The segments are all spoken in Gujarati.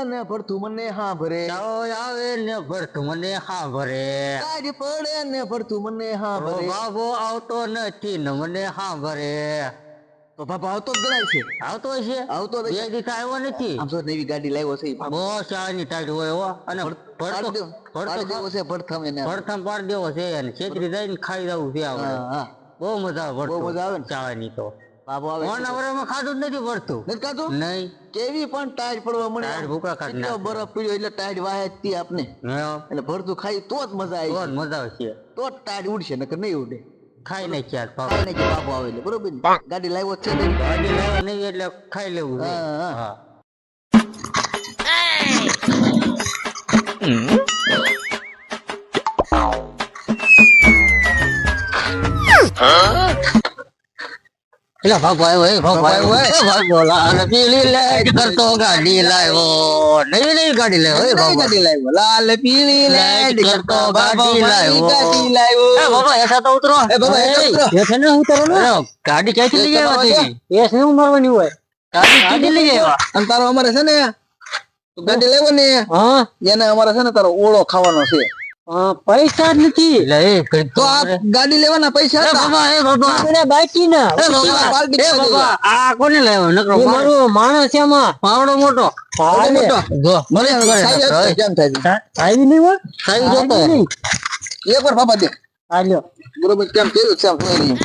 ને ભરતું મને હા ભરે આવે ને ભરતું મને હા ભરે તારી પડે ને ભરતું મને હા ભરે બાબો આવતો નથી ને મને હા ભરે તો બાપા આવતો જ ગણાય છે આવતો છે આવતો જ બે છે. દિવસ આવ્યો નથી આમ તો નવી ગાડી લાવ્યો છે બહુ ચાની ટાઈટ હોય હો અને પાડી દેવો છે ભડથમ એને ભરથમ પાડી દેવો છે અને છેતરી જઈને ખાઈ જવું છે આપણે હા હા બહુ મજા આવે બહુ મજા આવે ને ચાવાની તો બાબો આવે ફોન વરમાં ખાધું જ નથી ભરતું નથી ખાધું નહીં કેવી પણ ટાયર પડવા મળે ટાયર ભૂકા કાઢી એટલો નાખે. બરફ પીડ્યો એટલે ટાયર વાહે જ તી આપને એટલે ભરતું ખાઈ તો જ મજા તો જ આવી મજા આવશે તો જ ટાયર ઉડશે નકર નહીં ઉડે ખાઈ નાખ્યા ખાઈ નાખી બાબો આવે એટલે બરોબર ને ગાડી લાવ્યો જ છે ને ગાડી લેવા નહીં એટલે ખાઈ લેવું છે. હા, હા. હા એટલે ભાગો આવ્યો ભાગો આવ્યો ભાગો લાલ પીળી લાઈટ કરતો ગાડી લાવ્યો નવી નવી ગાડી લાવ્યો ભાગો ગાડી લાવ્યો લાલ પીળી લાઈટ લાઈટ કરતો કરતો ગાડી લાવ્યો ગાડી લાવ્યો બાબા હેઠા તો ઉતરો બાબા, હેઠા ઉતરો. હેઠા ના ઉતરો ને ગાડી ક્યાંથી લઈ આવ્યા તમે એસ ને મારવાની હોય ગાડી ક્યાંથી લઈ આવ્યા અને તારો અમારે છે ને તું ગાડી લાવ્યો ને હા એને અમારે છે ને તારો ઓળો ખાવાનો છે પૈસા જ નથી તો આ ગાડી લેવાના પૈસા હતા. બાકી ના પાર્ટી એ બાબા આ કોને લાવ્યો નકરો મારો માણસ એમાં પાવડો મોટો મોટો. જો મને સાહેબ, કેમ થાય છે? આવી નહીં હોય સાવી જોતો એકવાર બાબા દે આલ્યો બરોબર કેમ કર્યું છે આમ જોઈ લઈએ.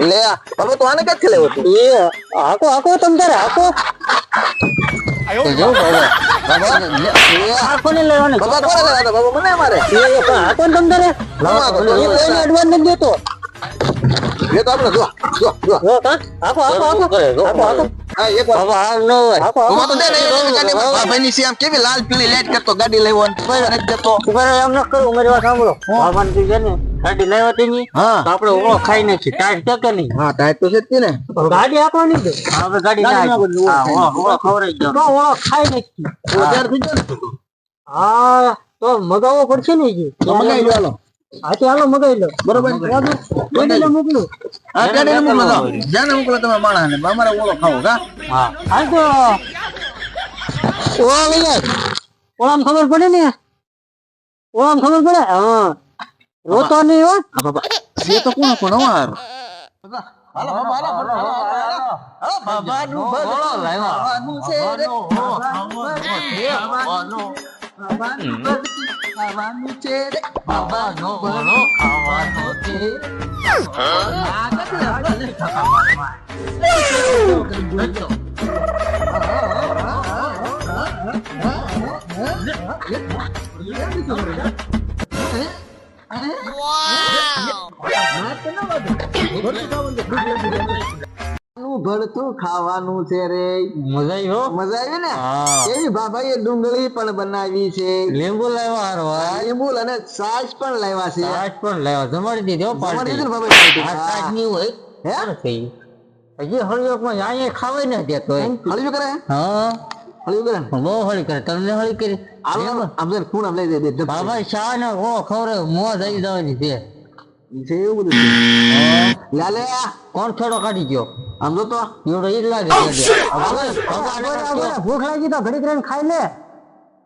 લે આ બાબા તો આને ક્યાંથી લાવ્યો તું? એ આકો તમ તારે આકો તો જો બાબા આ કોને લેવાનો બાબા કોને લાવ્યા હતા? બાબા મને મારે આકો તમ તારે લાવો, તો એ કોઈને એડવાન્સ નથી દેતો એ તો આપણે જો જો જો જો કા આકો હા એકવાર બાબા આ ન હોય બાબા તો દે ને એ ગાડી બાબાની છે આમ કેવી લાલ પીળી લાઈટ કરતો ગાડી લાવ્યો અને કોઈ નથી દેતો. એમ ન કરું મારી વાત સાંભળો બાબાને કીધે ને ગાડી લાવ્યા તેની હા તો આપણે ઓળો ખાઈ નાખી ટાઈટ છે કે નહીં હા ટાઈટ તો છે જ તે ને ગાડી આપવાની છે આપણે ગાડી ના ઓળો ખવડાવી ગયો તો ઓળો ખાઈ નાખી ઓજાર થઈ ગયો ને હા તો મગાવવો પડશે ને જી તો મંગાઈ લો હાલો. હા તો હાલો મગાવી લો બરોબર ગાડીને મોકલું હા ગાડીને મોકલો તો જાને મોકલો તમે માણસને અમારે ઓળો ખાવો કા હા હાલ તો ઓળો લઈ જાય ઓળામ ખબર પડે ને ઓળામ ખબર પડે હા રોતો નહીં હો આ બાબા એ તો કોણ કોણ હાર હાલો હાલો હાલો હાલો બાબાનું ઓળો લાવ્યા ખાવાનું છે રે ખાવાનું છે રે બાબાનો ઓળો ખાવાનો છે ભરતું ખાવાનું છે રે મજા આવી હો મજા આવી ને હા એવી બાબાએ ડુંગળી પણ બનાવી છે લીંબુ લાવ્યા હારવા લીંબુ અને છાશ પણ લાવ્યા છે આજ પણ લાવ્યા જમાડી દીધો જમાડી પાર્ટી દીધું ને બાબાએ આ પાર્ટી. સાજ ની હોય હે? કોણ થઈ હજી હળિયોકમાં અહીંયા ખાવાય ન દેતો હોય હળિયું કરે હા હળિયું કરે ને? બહુ હળી કરે તમને હળી કરી હાલો આમ જરા ખૂણ આમ લઈ દે દે બાબા શા ને ઓ ખવરે મોજ આવી જવાની છે છે એવું બધું છે. લાલે કોણ છોડો કાઢી ગયો આમ જો તો એવડો ઈ જ લાગે ભૂખ લાગી તો ઘડીક રહીને ખાઈ લે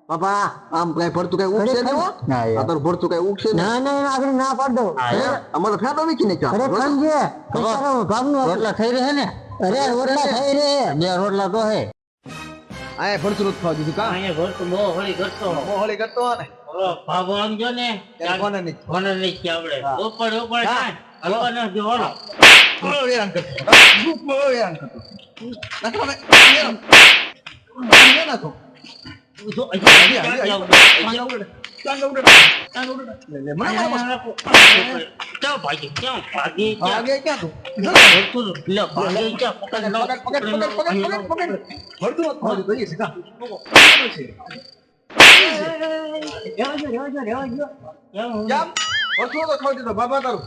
બાપા આમ કઈ ભરતું કઈ ઉગશે નહીં હો ના આ તો ભરતું કઈ ઉગશે નહીં ના ના આગળ ના પાડ દઉં અમારો ફેટો વીખી નાખ્યો અરે સમજે ભાગનો રોટલા થઈ રહે ને અરે રોટલા થઈ રહે બે રોટલા તો હે આ ભરતું નથી ખાવા દીધું કા અહીંયા ભરતું બહુ હળી કરતો મોહળી કરતો ને ભાગો આમ જો ને કોને નહીં કોને નહીં કે આપણે ઉપર હલો ને જો હલો બોલો વેરાન કરતો બોલો વેરાન કરતો નાખો ને નાખો જો આગે ક્યાં તું ભરતું નથી ખાવા દીધું એ કા જામ ભરતું તો ખાવા દીધો બાબા તારું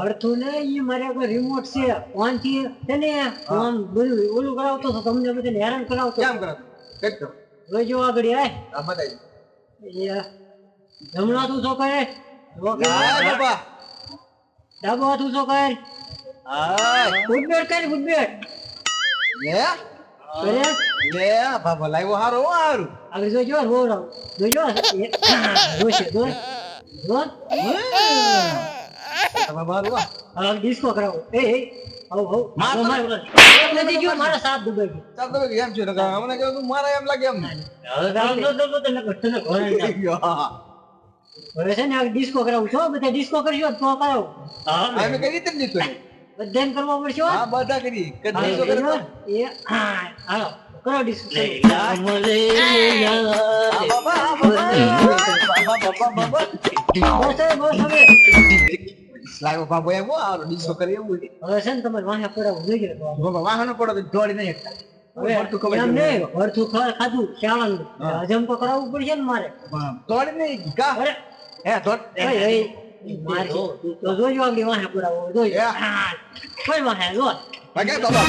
અડધું ને ઈ મારે કોઈ રિમોટ છે ફોન થી છે ને ફોન બધું ઓલું કરાવતો તો તમને બધાને હેરાન કરાવતો કેમ કરે કઈ તો જોજો આગળ આય આ બતાઈ જમણા તું શું કરે હા બાબા ડાબો તું શું કરે હા ગુડબેટ કર ગુડબેટ લે બાબા લાવ્યો હારો હારું આગળ જોજો રોરો જોજો જોશે જો બાબા હારું આ ડિસ્કો કરાવો એ આવો મારો નથી જો મારા સાથ દુબઈ ચાલ તમે એમ છે અમને કહ્યું તું મારા એમ લાગે એમ હવે છે ને આ ડિસ્કો કરાવું છો બધા ડિસ્કો કરજો તો કરાવો અમે કઈ રીતે દીધું બધાને કરવા પડશે હા બધા કરી એ હાલો કરો ડિસ્કો લાવ્યો બાબો એમ હારો ડીસો કરી એવું હવે છે ને તમારે વાહે પડાવું જોઈએ બાબા વાહનો પડો તો દોડી નહીં એકતા હવે એમ નહીં ભરતું ખાધું શાળાનું હજમ તો કરાવવું પડશે ને મારે દોડી નહીં કા અરે હે દોડ મારે તો જોજો આગળ વાહે પડાવો જોજો કોઈ વાહે લો ભાગે બાબા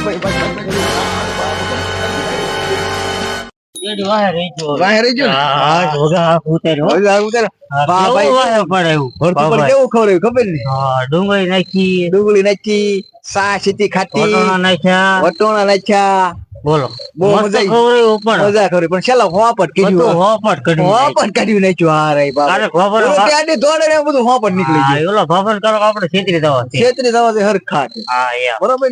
વાહે રહી ગયો વાહે રહી ગયો હા જોગા ઉતર્યો ઉતર બા ભાઈ પડાયું ભરતું પર કેવું ખવડાવ્યું ખબર નહીં હા ડુંગળી નાખી ડુંગળી નાખી સા સીટી ખાટી નાખ્યા વટોણા નાખ્યા બોલો બહુ મજા મજા કરી પણ છેલ્લા હોપટ કીધું હોપટ કાઢ્યું નાખ્યું હા રે બાબા આડે દોડે ને બધું હોપટ નીકળી ગયું ઓલો ભવન કરો આપણે છેતરી દવા છેતરી દવા હરખા બરોબર